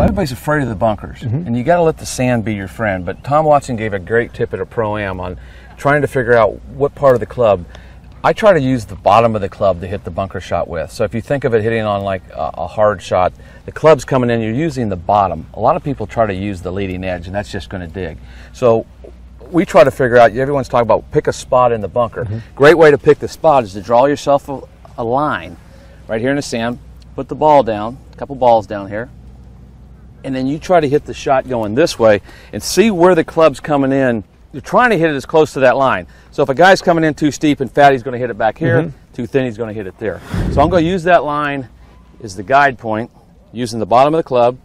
Well, everybody's afraid of the bunkers, and you got to let the sand be your friend. But Tom Watson gave a great tip at a Pro-Am on trying to figure out what part of the club. I try to use the bottom of the club to hit the bunker shot with. So if you think of it hitting on like a hard shot, the club's coming in, you're using the bottom. A lot of people try to use the leading edge, and that's just going to dig. So we try to figure out, everyone's talking about pick a spot in the bunker. Great way to pick the spot is to draw yourself a line right here in the sand, put the ball down, a couple balls down here, and then you try to hit the shot going this way and see where the club's coming in. You're trying to hit it as close to that line. So if a guy's coming in too steep and fat, he's going to hit it back here. Too thin, he's going to hit it there. So I'm going to use that line as the guide point, using the bottom of the club.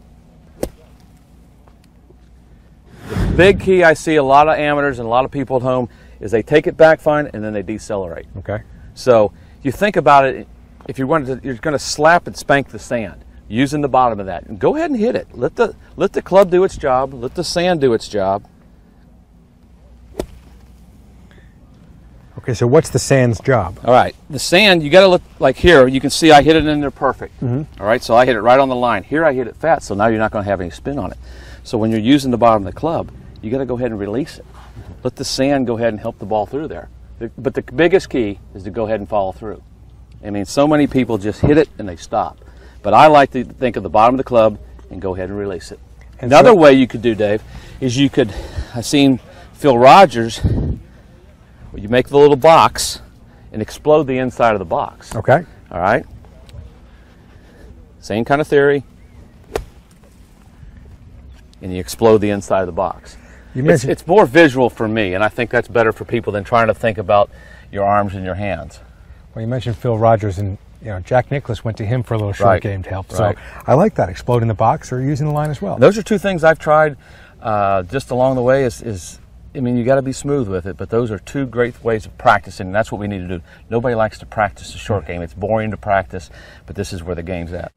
The big key I see a lot of amateurs and a lot of people at home is they take it back fine and then they decelerate. Okay. So you think about it, if you're going to slap and spank the sand, using the bottom of that, and go ahead and hit it. Let the club do its job. Let the sand do its job. Okay, so what's the sand's job? All right, the sand, you got to look like here. You can see I hit it in there perfect. All right, so I hit it right on the line. Here I hit it fat, so now you're not going to have any spin on it. So when you're using the bottom of the club, you got to go ahead and release it. Let the sand go ahead and help the ball through there. But the biggest key is to go ahead and follow through. I mean, so many people just hit it and they stop. But I like to think of the bottom of the club and go ahead and release it. And another way you could do, Dave, is you could, I've seen Phil Rogers, where you make the little box and explode the inside of the box. Okay. All right? Same kind of theory. And you explode the inside of the box. It's more visual for me, and I think that's better for people than trying to think about your arms and your hands. Well, you mentioned Phil Rogers, and Jack Nicklaus went to him for a little short game to help. So I like that, exploding the box or using the line as well. And those are two things I've tried just along the way. I mean, you got to be smooth with it, but those are two great ways of practicing, and that's what we need to do. Nobody likes to practice a short game. It's boring to practice, but this is where the game's at.